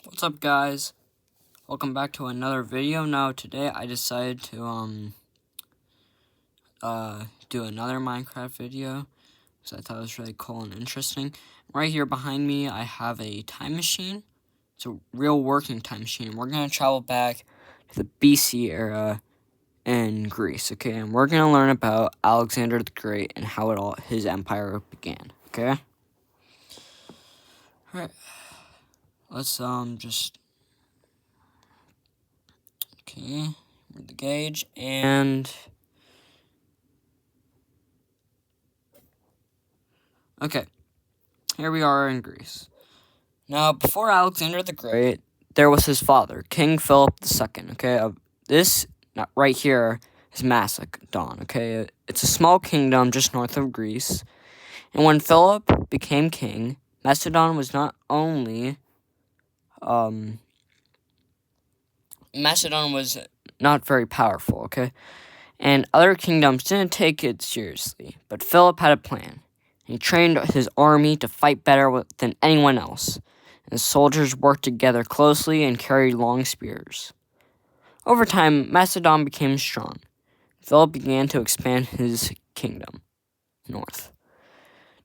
What's up, guys? Welcome back to another video. Now today I decided to do another Minecraft video because I thought it was really cool and interesting. Right here behind me I have a time machine. It's a real working time machine. We're gonna travel back to the BC era in Greece, okay? And we're gonna learn about Alexander the Great and how his empire began, okay? Alright. Let's just read the gauge and okay, here we are in Greece. Now, before Alexander the Great, there was his father, King Philip II, okay? This right here is Macedon, okay? It's a small kingdom just north of Greece. And when Philip became king, Macedon was not only, Macedon was not very powerful, okay? And other kingdoms didn't take it seriously, but Philip had a plan. He trained his army to fight better than anyone else. And the soldiers worked together closely and carried long spears. Over time, Macedon became strong. Philip began to expand his kingdom north.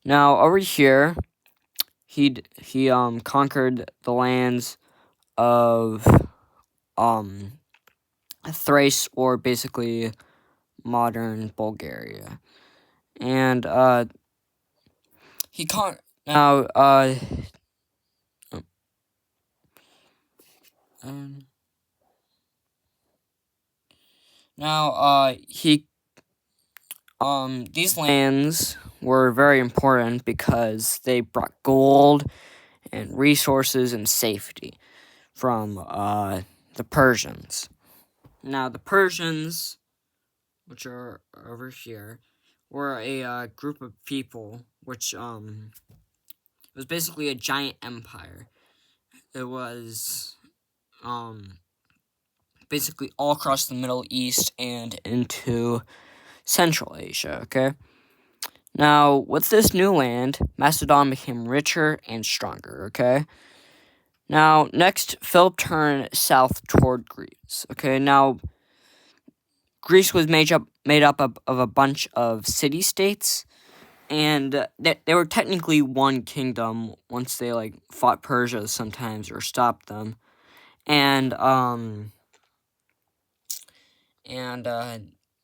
Now, over here, he conquered the lands of Thrace, or basically modern Bulgaria. And he con now these lands were very important because they brought gold and resources and safety from the Persians. Now, the Persians, which are over here, were a group of people which it was basically a giant empire. It was basically all across the Middle East and into Central Asia, okay? Now, with this new land, Macedon became richer and stronger, okay? Now, next, Philip turned south toward Greece, okay? Now, Greece was made up of a bunch of city-states, and they were technically one kingdom once they, fought Persia sometimes or stopped them.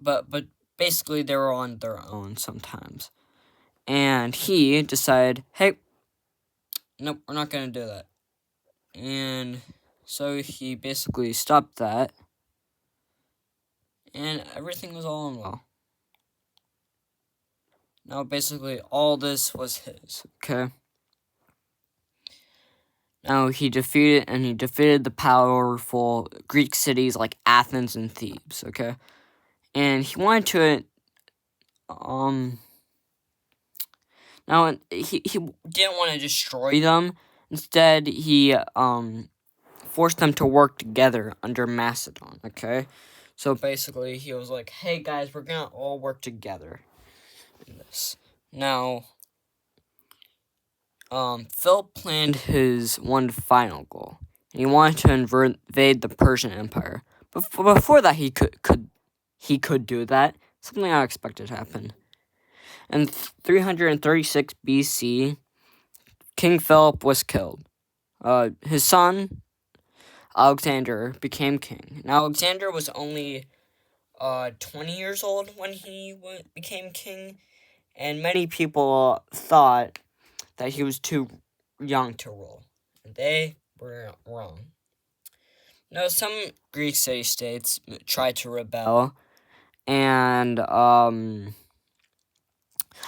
But basically they were on their own sometimes. And he decided, hey, nope, we're not going to do that. And so he basically stopped that. And everything was all in well. Now, basically, all this was his, okay? Now, he defeated the powerful Greek cities like Athens and Thebes, okay? And he wanted to, now, he didn't want to destroy them. Instead, he, forced them to work together under Macedon, okay? So, basically, he was like, hey, guys, we're gonna all work together in this. Now, Philip planned his one final goal. He wanted to invade the Persian Empire. But before that, he could do that. Something unexpected happened. In 336 BC, King Philip was killed. His son, Alexander, became king. Now, Alexander was only 20 years old when he became king, and many people thought that he was too young to rule. They were wrong. Now, some Greek city-states tried to rebel, and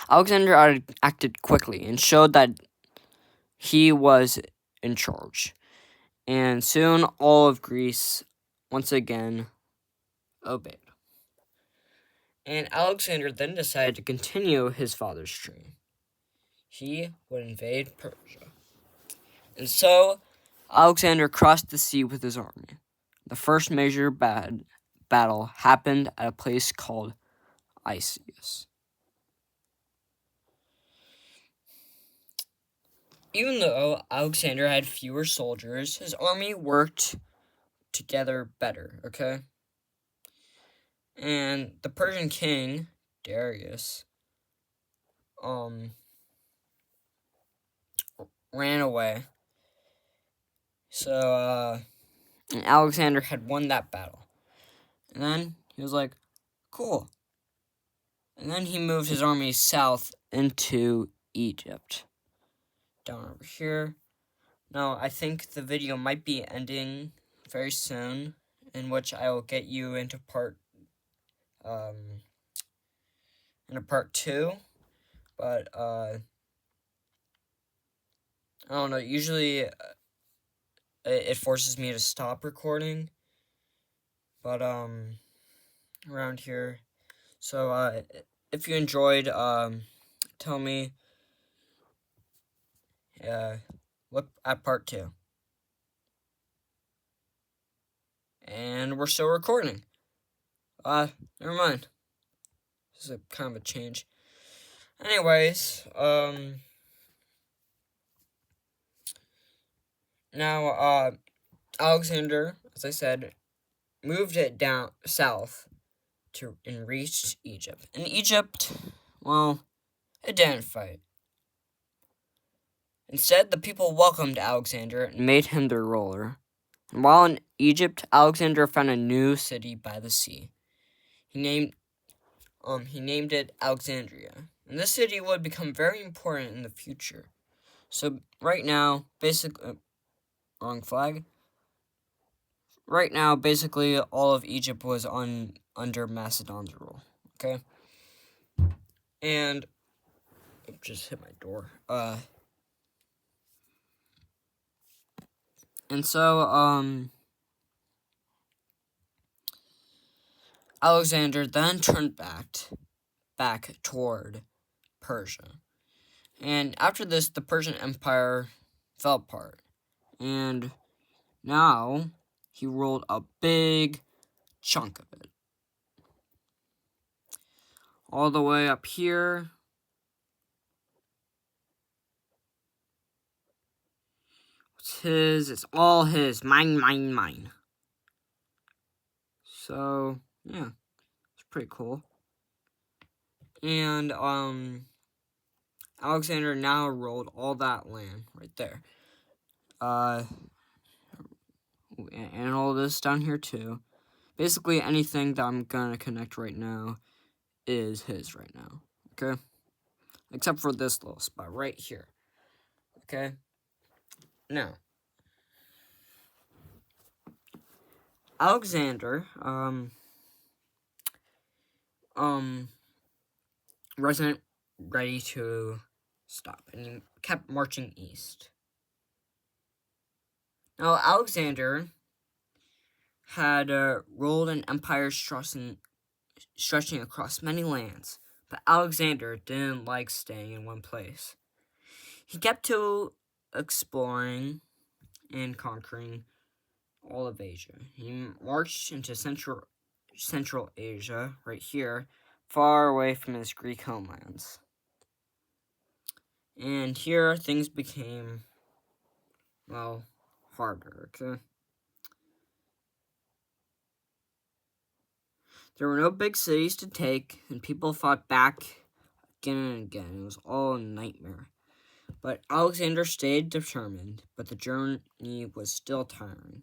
Alexander acted quickly and showed that he was in charge. And soon, all of Greece, once again, obeyed. And Alexander then decided to continue his father's tree. He would invade Persia. And so, Alexander crossed the sea with his army. The first major battle happened at a place called Issus. even though Alexander had fewer soldiers, his army worked together better, okay? And the Persian king, Darius, ran away. So, and Alexander had won that battle. And then he was like, cool. And then he moved his army south into Egypt. Down over here. Now, I think the video might be ending very soon, in which I will get you into part 2. But, I don't know, usually it forces me to stop recording. But, around here. So, if you enjoyed, tell me, look at part 2. And we're still recording. Never mind. This is a kind of a change. Anyways, now, Alexander, as I said, moved it down south and reached Egypt. In Egypt, well, it didn't fight. Instead, the people welcomed Alexander and made him their ruler. And while in Egypt, Alexander found a new city by the sea. He named it Alexandria. And this city would become very important in the future. So right now, wrong flag. Right now, basically, all of Egypt was under Macedon's rule. Okay? And just hit my door. And so, Alexander then turned back toward Persia. And after this, the Persian Empire fell apart. And now he ruled a big chunk of it. All the way up here. It's his. It's all his. Mine, mine, mine. So, yeah. It's pretty cool. And, Alexander now ruled all that land right there. And all this down here too. Basically, anything that I'm gonna connect right now is his right now. Okay? Except for this little spot right here. Okay? Now, Alexander, wasn't ready to stop, and he kept marching east. Now, Alexander had ruled an empire stretching across many lands, but Alexander didn't like staying in one place. He kept to exploring and conquering all of Asia. He marched into Central Asia, right here, far away from his Greek homelands. And here things became, well, harder, okay? There were no big cities to take, and people fought back again and again. It was all a nightmare. But Alexander stayed determined, but the journey was still tiring.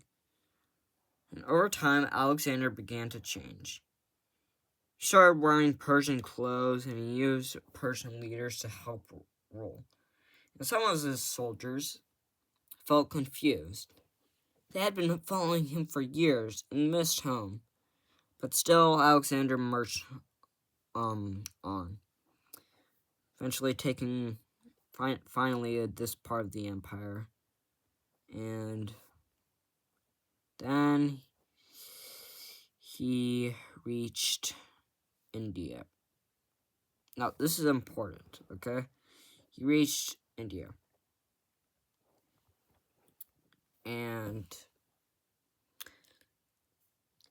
And over time, Alexander began to change. He started wearing Persian clothes, and he used Persian leaders to help rule. And some of his soldiers felt confused. They had been following him for years and missed home. But still, Alexander marched on, eventually taking finally this part of the empire. And then he reached India. Now, this is important, okay? He reached India. And,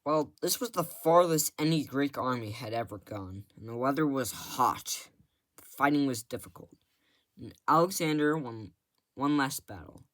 well, this was the farthest any Greek army had ever gone. And the weather was hot. The fighting was difficult. And Alexander, one one last battle.